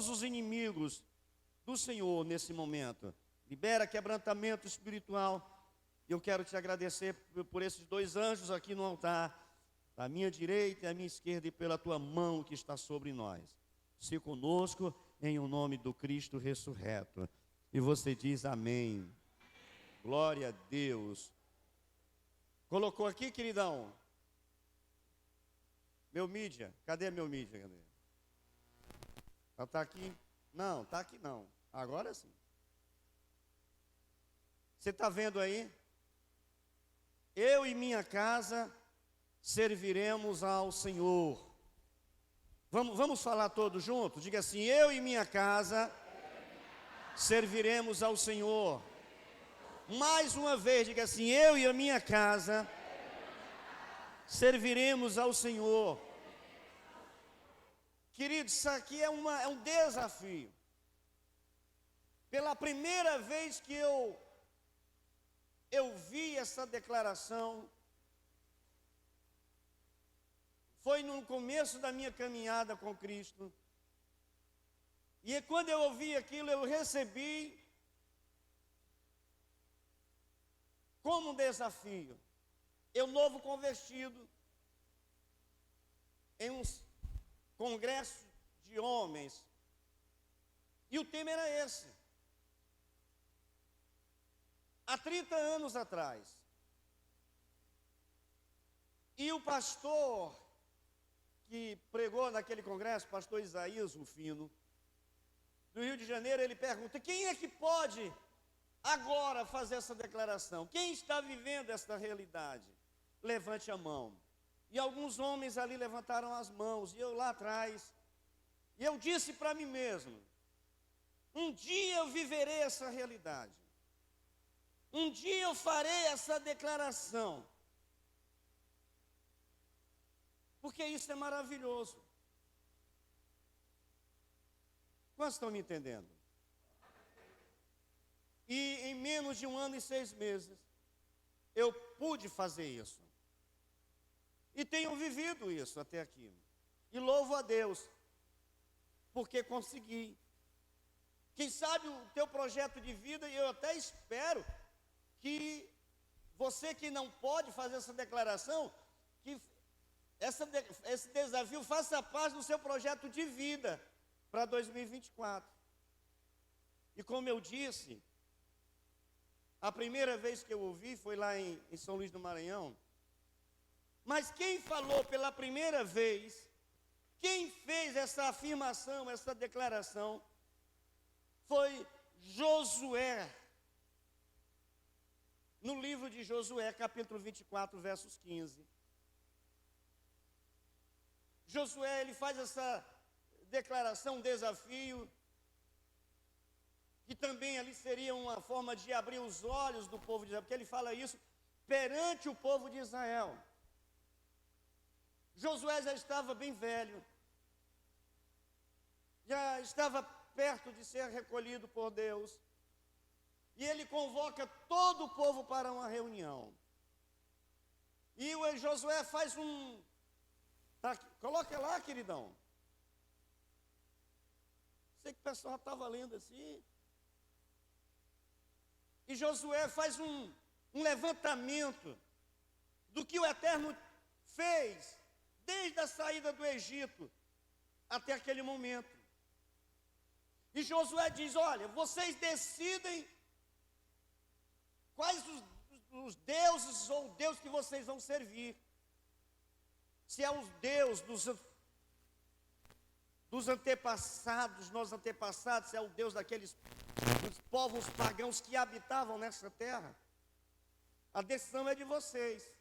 todos os inimigos do Senhor nesse momento. Libera quebrantamento espiritual. Eu quero te agradecer por esses 2 anjos aqui no altar, à minha direita e à minha esquerda, e pela tua mão que está sobre nós. Se conosco, em o nome do Cristo ressurreto. E você diz amém. Glória a Deus. Colocou aqui, queridão? Meu mídia. Cadê meu mídia? Cadê? Ela está aqui? Não, está aqui não. Agora sim. Você está vendo aí? Eu e minha casa serviremos ao Senhor. Vamos falar todos juntos? Diga assim: eu e minha casa serviremos ao Senhor. Mais uma vez, diga assim: eu e a minha casa serviremos ao Senhor. Queridos, isso aqui é um desafio. Pela primeira vez que eu vi essa declaração, foi no começo da minha caminhada com Cristo. E quando eu ouvi aquilo, eu recebi como um desafio. Eu, novo convertido, em um congresso de homens, e o tema era esse. Há 30 anos atrás. E o pastor que pregou naquele congresso, pastor Isaías Rufino, do Rio de Janeiro, ele pergunta: quem é que pode agora fazer essa declaração? Quem está vivendo essa realidade? Levante a mão. E alguns homens ali levantaram as mãos, e eu lá atrás, e eu disse para mim mesmo: um dia eu viverei essa realidade. Um dia eu farei essa declaração. Porque isso é maravilhoso. Quantos estão me entendendo? E em menos de 1 ano e 6 meses, eu pude fazer isso. E tenho vivido isso até aqui. E louvo a Deus, porque consegui. Quem sabe o teu projeto de vida, e eu até espero que você que não pode fazer essa declaração, que esse desafio faça parte do seu projeto de vida para 2024. E como eu disse, a primeira vez que eu ouvi foi lá em São Luís do Maranhão. Mas quem falou pela primeira vez, quem fez essa afirmação, essa declaração, foi Josué. No livro de Josué, capítulo 24, versos 15. Josué, ele faz essa declaração, um desafio, que também ali seria uma forma de abrir os olhos do povo de Israel, porque ele fala isso perante o povo de Israel. Josué já estava bem velho, já estava perto de ser recolhido por Deus, e ele convoca todo o povo para uma reunião. E o Josué faz tá, coloca lá, queridão. Sei que o pessoal estava lendo assim. E Josué faz um levantamento do que o Eterno fez desde a saída do Egito até aquele momento. E Josué diz: olha, vocês decidem quais os deuses ou o Deus que vocês vão servir. Se é o Deus dos antepassados, nossos antepassados, se é o Deus dos povos pagãos que habitavam nessa terra, a decisão é de vocês.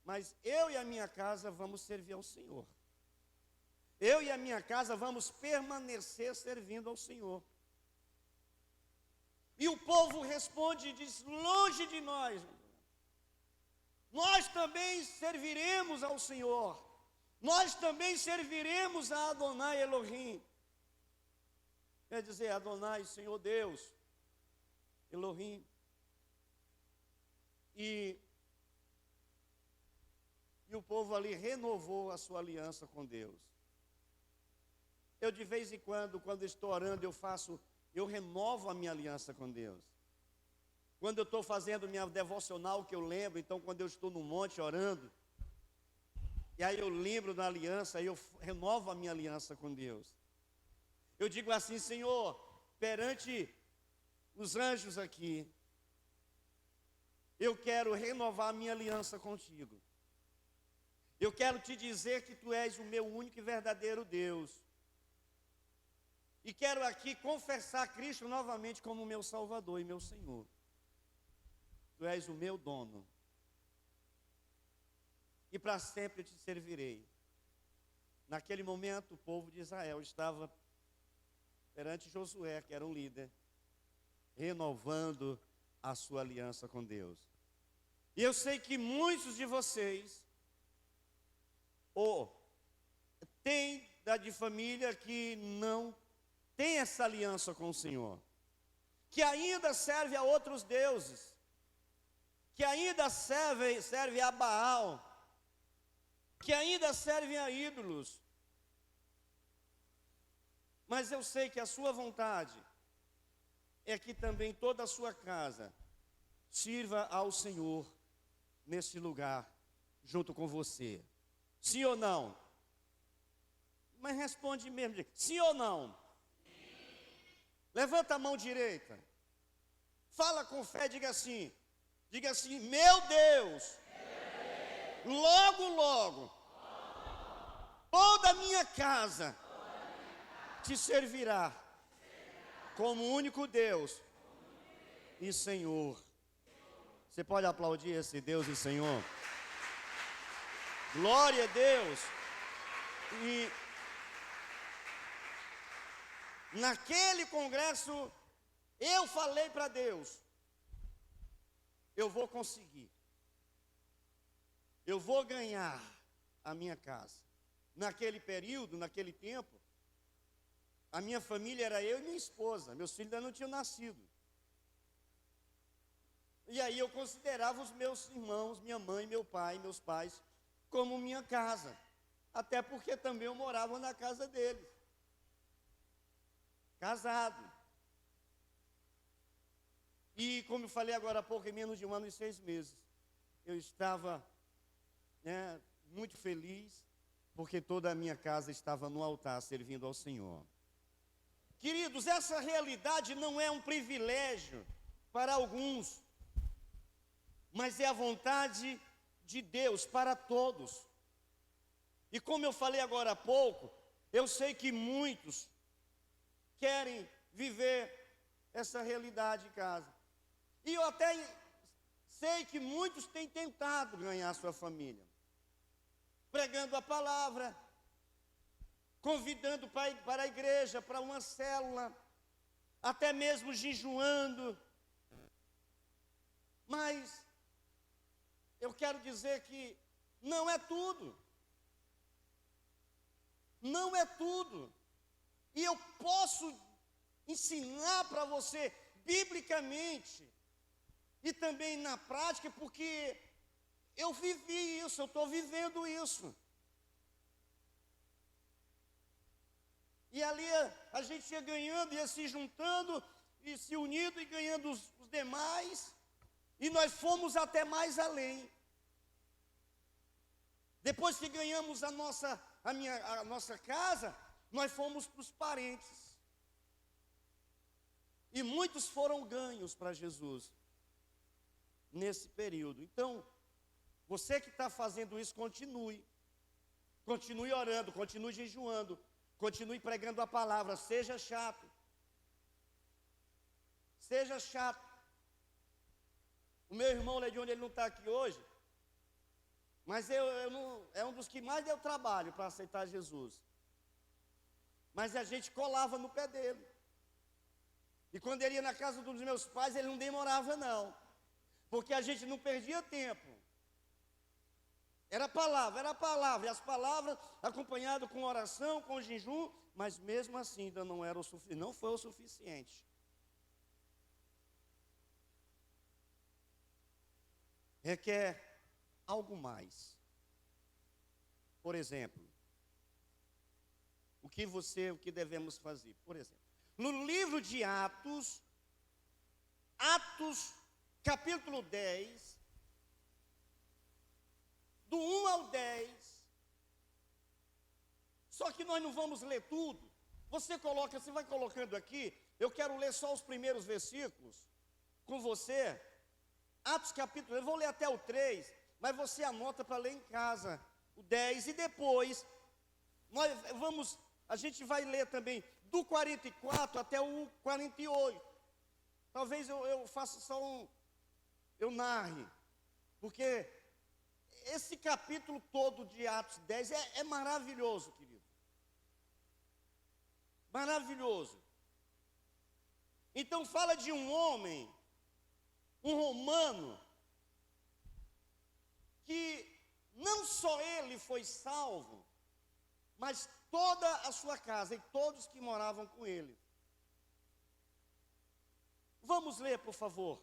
Mas eu e a minha casa vamos servir ao Senhor. Eu e a minha casa vamos permanecer servindo ao Senhor. E o povo responde e diz: longe de nós também serviremos ao Senhor. Nós também serviremos a Adonai Elohim. Quer dizer, Adonai, Senhor Deus, Elohim. E o povo ali renovou a sua aliança com Deus. eu de vez em quando estou orando, eu renovo a minha aliança com Deus. Quando eu estou fazendo minha devocional, que eu lembro, então quando eu estou no monte orando, e aí eu lembro da aliança, aí eu renovo a minha aliança com Deus. Eu digo assim: Senhor, perante os anjos aqui, eu quero renovar a minha aliança contigo. Eu quero te dizer que tu és o meu único e verdadeiro Deus. E quero aqui confessar Cristo novamente como meu Salvador e meu Senhor. Tu és o meu dono. E para sempre eu te servirei. Naquele momento, o povo de Israel estava perante Josué, que era um líder, renovando a sua aliança com Deus. E eu sei que muitos de vocês, têm de família que não tem essa aliança com o Senhor, que ainda serve a outros deuses, que ainda serve a Baal, que ainda servem a ídolos. Mas eu sei que a sua vontade é que também toda a sua casa sirva ao Senhor nesse lugar, junto com você. Sim ou não? Mas responde mesmo, sim ou não? Sim. Levanta a mão direita. Fala com fé, diga assim, meu Deus, logo, logo, toda a minha casa te servirá como único Deus e Senhor. Você pode aplaudir esse Deus e Senhor? Glória a Deus. E naquele congresso eu falei para Deus: eu vou conseguir, eu vou ganhar a minha casa. Naquele período, naquele tempo, a minha família era eu e minha esposa, meus filhos ainda não tinham nascido. E aí eu considerava os meus irmãos, minha mãe, meu pai, meus pais, como minha casa. Até porque também eu morava na casa deles, casado. E como eu falei agora há pouco, em menos de 1 ano e 6 meses, eu estava muito feliz, porque toda a minha casa estava no altar, servindo ao Senhor. Queridos, essa realidade não é um privilégio para alguns, mas é a vontade de Deus para todos. E como eu falei agora há pouco, eu sei que muitos querem viver essa realidade em casa. E eu até sei que muitos têm tentado ganhar sua família, pregando a palavra, convidando para a igreja, para uma célula, até mesmo jejuando. Mas eu quero dizer que não é tudo. Não é tudo. E eu posso ensinar para você biblicamente e também na prática, porque eu vivi isso, eu estou vivendo isso. E ali a gente ia ganhando, ia se juntando, e se unindo e ganhando os demais, e nós fomos até mais além. Depois que ganhamos a nossa casa, nós fomos para os parentes. E muitos foram ganhos para Jesus nesse período. Então, você que está fazendo isso, continue. Continue orando, continue jejuando, continue pregando a palavra, seja chato. Seja chato. O meu irmão Ledione, ele não está aqui hoje, mas é um dos que mais deu trabalho para aceitar Jesus. Mas a gente colava no pé dele. E quando ele ia na casa dos meus pais, ele não demorava não, porque a gente não perdia tempo. Era palavra, e as palavras acompanhadas com oração, com jejum, mas mesmo assim ainda não era o suficiente, não foi o suficiente. Requer algo mais. Por exemplo, o que devemos fazer. Por exemplo, no livro de Atos, capítulo 10, do 1 ao 10, só que nós não vamos ler tudo. Você vai colocando aqui, eu quero ler só os primeiros versículos com você. Atos capítulo, eu vou ler até o 3, mas você anota para ler em casa o 10, e depois a gente vai ler também do 44 até o 48. Talvez eu faça eu narre, porque esse capítulo todo de Atos 10 é maravilhoso, querido. Maravilhoso. Então fala de um homem, um romano, que não só ele foi salvo, mas toda a sua casa e todos que moravam com ele. Vamos ler, por favor.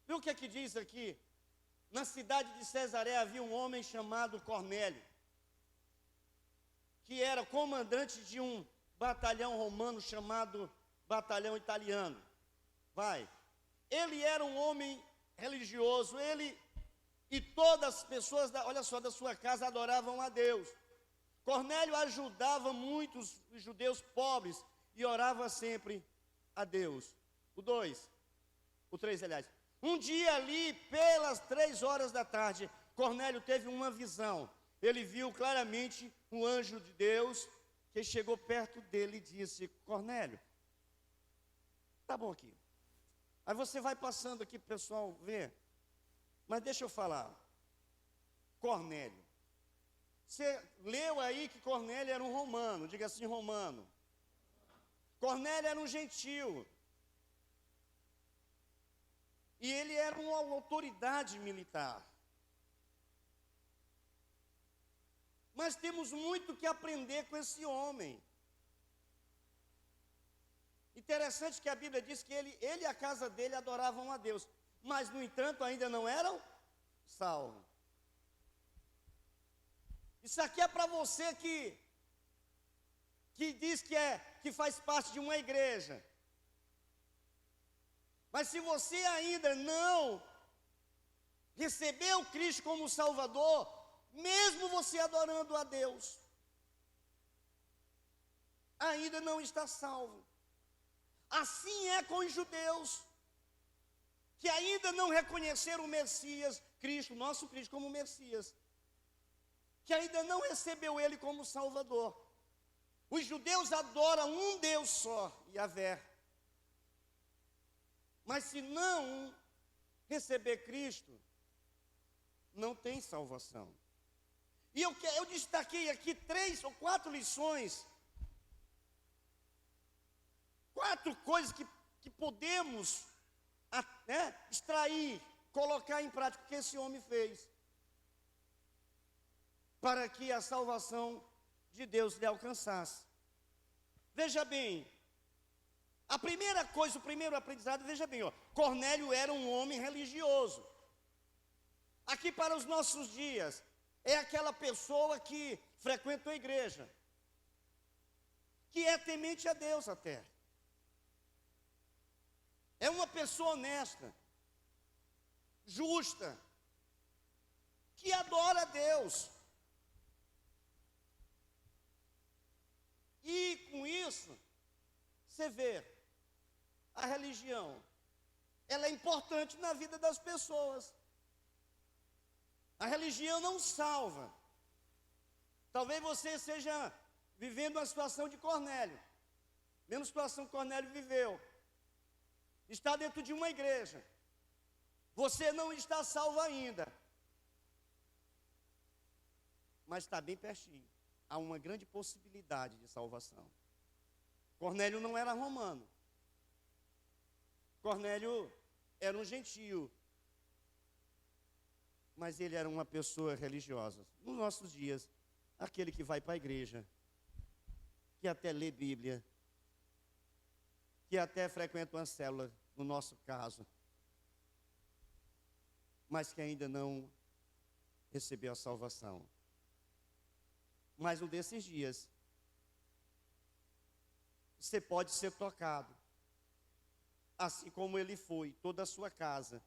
Viu o que é que diz aqui? Na cidade de Cesareia havia um homem chamado Cornélio, que era comandante de um batalhão romano chamado batalhão italiano. Ele era um homem religioso, ele e todas as pessoas, olha só, da sua casa adoravam a Deus. Cornélio ajudava muitos judeus pobres e orava sempre a Deus. O 3, aliás. Um dia ali, pelas 3 horas da tarde, Cornélio teve uma visão. Ele viu claramente um anjo de Deus que chegou perto dele e disse: Cornélio, tá bom aqui. Aí você vai passando aqui para o pessoal ver. Mas deixa eu falar. Cornélio. Você leu aí que Cornélio era um romano, diga assim, romano. Cornélio era um gentio. E ele era uma autoridade militar. Mas temos muito que aprender com esse homem. Interessante que a Bíblia diz que ele e a casa dele adoravam a Deus, mas, no entanto, ainda não eram salvos. Isso aqui é para você que diz que faz parte de uma igreja. Mas se você ainda não recebeu Cristo como Salvador, mesmo você adorando a Deus, ainda não está salvo. Assim é com os judeus, que ainda não reconheceram o Messias, Cristo, nosso Cristo, como Messias, que ainda não recebeu Ele como Salvador. Os judeus adoram um Deus só, Yahvé. Mas se não receber Cristo, não tem salvação. E eu destaquei aqui 3 ou 4 lições, 4 coisas que podemos extrair, colocar em prática o que esse homem fez, para que a salvação de Deus lhe alcançasse. Veja bem, a primeira coisa, o primeiro aprendizado, veja bem, Cornélio era um homem religioso. Aqui para os nossos dias, é aquela pessoa que frequenta a igreja, que é temente a Deus até. É uma pessoa honesta, justa, que adora a Deus. E com isso, você vê, a religião, ela é importante na vida das pessoas. A religião não salva. Talvez você esteja vivendo uma situação de Cornélio, mesma situação que Cornélio viveu. Está dentro de uma igreja. Você não está salvo ainda, mas está bem pertinho. Há uma grande possibilidade de salvação. Cornélio não era romano. Cornélio era um gentio, mas ele era uma pessoa religiosa. Nos nossos dias, aquele que vai para a igreja, que até lê Bíblia, que até frequenta uma célula, no nosso caso, mas que ainda não recebeu a salvação. Mas um desses dias, você pode ser tocado. Assim como ele foi, toda a sua casa.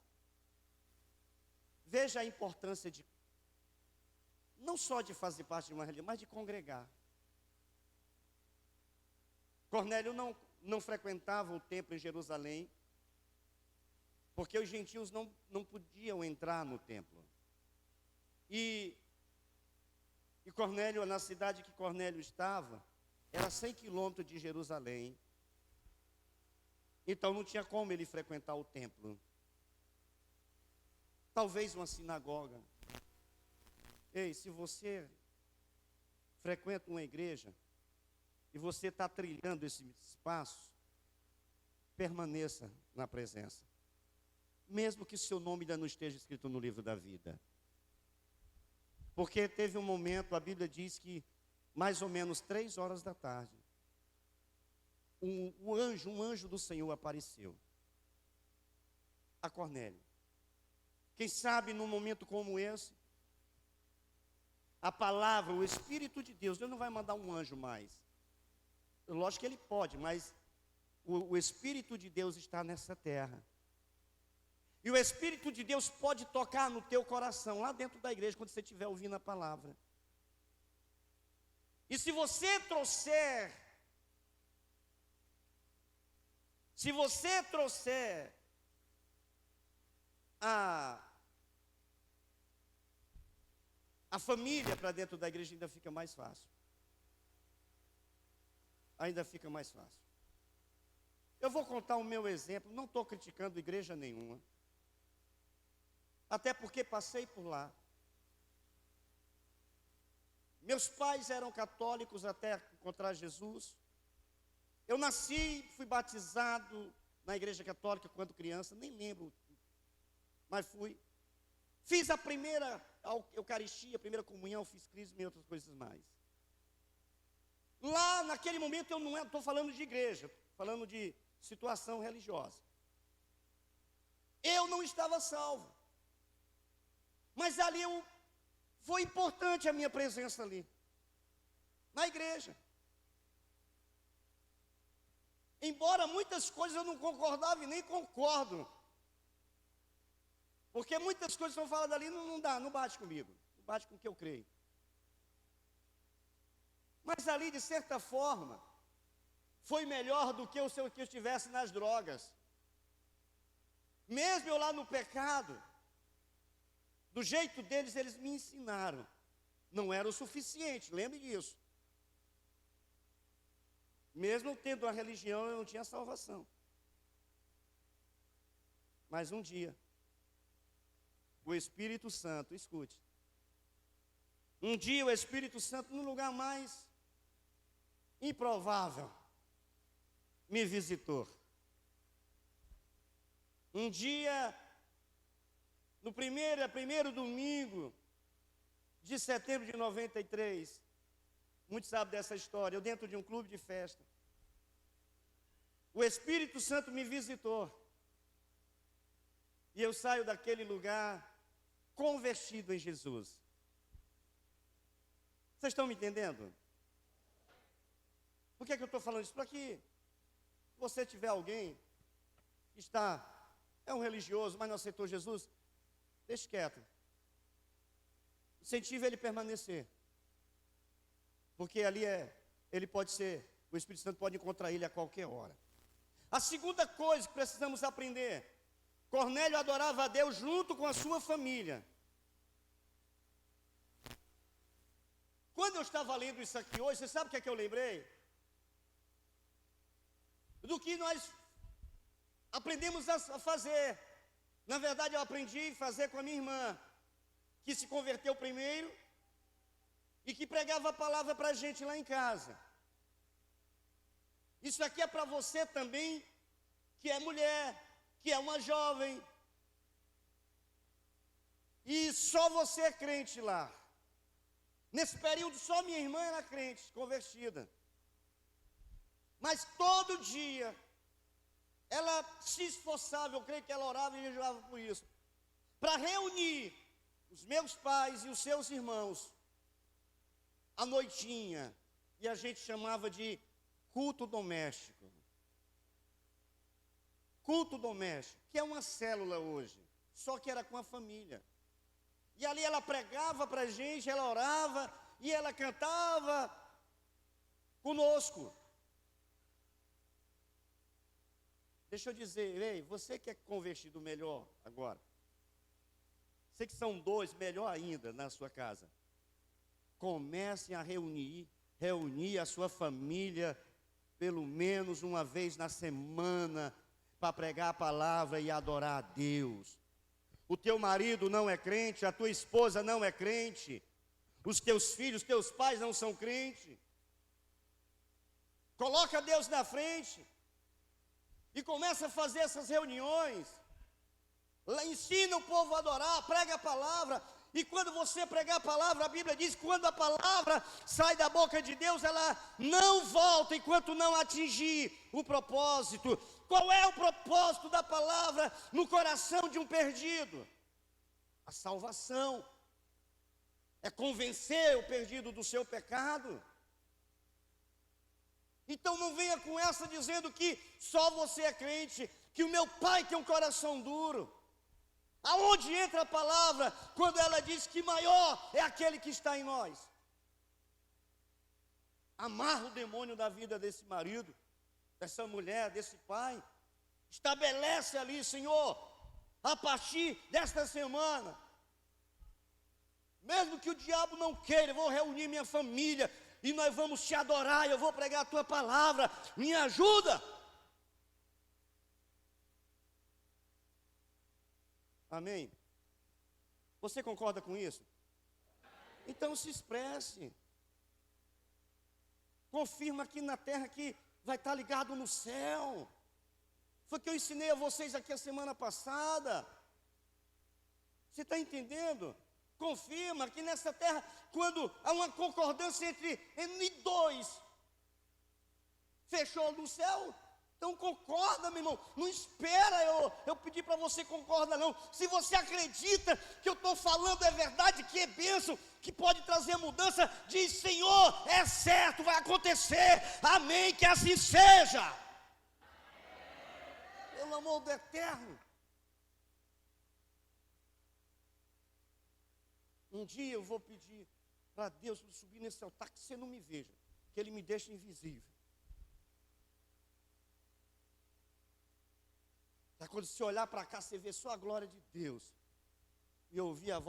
Veja a importância de, não só de fazer parte de uma religião, mas de congregar. Cornélio não frequentava o templo em Jerusalém, porque os gentios não podiam entrar no templo. E Cornélio, na cidade que Cornélio estava, era 100 quilômetros de Jerusalém. Então não tinha como ele frequentar o templo. Talvez uma sinagoga. Ei, se você frequenta uma igreja e você está trilhando esse espaço, permaneça na presença. Mesmo que seu nome ainda não esteja escrito no livro da vida. Porque teve um momento, a Bíblia diz que mais ou menos 3 horas da tarde, um anjo do Senhor apareceu a Cornélio. Quem sabe num momento como esse, a palavra, o Espírito de Deus não vai mandar um anjo mais. Lógico que ele pode, mas o Espírito de Deus está nessa terra. E o Espírito de Deus pode tocar no teu coração, lá dentro da igreja, quando você estiver ouvindo a palavra. E se você trouxer a família para dentro da igreja, ainda fica mais fácil. Ainda fica mais fácil. Eu vou contar o meu exemplo, não estou criticando igreja nenhuma. Até porque passei por lá. Meus pais eram católicos até encontrar Jesus. Eu nasci, fui batizado na igreja católica quando criança, nem lembro, mas fui. Fiz a primeira Eucaristia, a primeira comunhão, fiz crisma e outras coisas mais. Lá, naquele momento, eu não estou falando de igreja, estou falando de situação religiosa. Eu não estava salvo. Mas ali foi importante a minha presença ali, na igreja. Embora muitas coisas eu não concordava e nem concordo. Porque muitas coisas que são faladas ali não bate comigo, não bate com o que eu creio. Mas ali, de certa forma, foi melhor do que que eu estivesse nas drogas. Mesmo eu lá no pecado, do jeito deles, eles me ensinaram. Não era o suficiente, lembre disso. Mesmo tendo uma religião, eu não tinha salvação. Mas um dia, o Espírito Santo, escute. Um dia o Espírito Santo, num lugar mais improvável, me visitou. Um dia, no primeiro domingo de setembro de 93, muitos sabem dessa história, eu dentro de um clube de festa. O Espírito Santo me visitou. E eu saio daquele lugar convertido em Jesus. Vocês estão me entendendo? Por que eu estou falando isso? Para que você tiver alguém que é um religioso, mas não aceitou Jesus, deixe quieto. Incentive ele a permanecer. Porque ali ele pode ser, o Espírito Santo pode encontrar ele a qualquer hora. A segunda coisa que precisamos aprender: Cornélio adorava a Deus junto com a sua família. Quando eu estava lendo isso aqui hoje, você sabe o que é que eu lembrei? Do que nós aprendemos a fazer. Na verdade, eu aprendi a fazer com a minha irmã, que se converteu primeiro e que pregava a palavra para a gente lá em casa. Isso aqui é para você também, que é mulher, que é uma jovem, e só você é crente lá. Nesse período, só minha irmã era crente, convertida. Mas todo dia, ela se esforçava, eu creio que ela orava e jejuava por isso, para reunir os meus pais e os seus irmãos, à noitinha, e a gente chamava de culto doméstico. Culto doméstico, que é uma célula hoje, só que era com a família. E ali ela pregava para a gente, ela orava e ela cantava conosco. Deixa eu dizer, ei, você que é convertido melhor agora, sei que são dois, melhor ainda na sua casa. Comecem a reunir a sua família pelo menos uma vez na semana para pregar a palavra e adorar a Deus. O teu marido não é crente, a tua esposa não é crente, os teus filhos, teus pais não são crentes. Coloca Deus na frente e começa a fazer essas reuniões. Lá ensina o povo a adorar, prega a palavra. E quando você pregar a palavra, a Bíblia diz que quando a palavra sai da boca de Deus, ela não volta enquanto não atingir o propósito. Qual é o propósito da palavra no coração de um perdido? A salvação. É convencer o perdido do seu pecado. Então não venha com essa dizendo que só você é crente, que o meu pai tem um coração duro. Aonde entra a palavra quando ela diz que maior é aquele que está em nós? Amarra o demônio da vida desse marido, dessa mulher, desse pai. Estabelece ali, Senhor, a partir desta semana. Mesmo que o diabo não queira, eu vou reunir minha família e nós vamos te adorar, eu vou pregar a tua palavra. Me ajuda. Amém? Você concorda com isso? Então se expresse. Confirma aqui na terra que vai estar ligado no céu. Foi o que eu ensinei a vocês aqui a semana passada. Você está entendendo? Confirma que nessa terra, quando há uma concordância entre dois, fechou no céu. Então concorda, meu irmão. Não espera eu pedir para você concordar, não. Se você acredita que eu estou falando é verdade, que é bênção, que pode trazer mudança, diz, Senhor, é certo, vai acontecer. Amém, que assim seja. Pelo amor do Eterno. Um dia eu vou pedir para Deus subir nesse altar, que você não me veja, que Ele me deixe invisível. Quando você olhar para cá, você vê só a glória de Deus. E ouvir a voz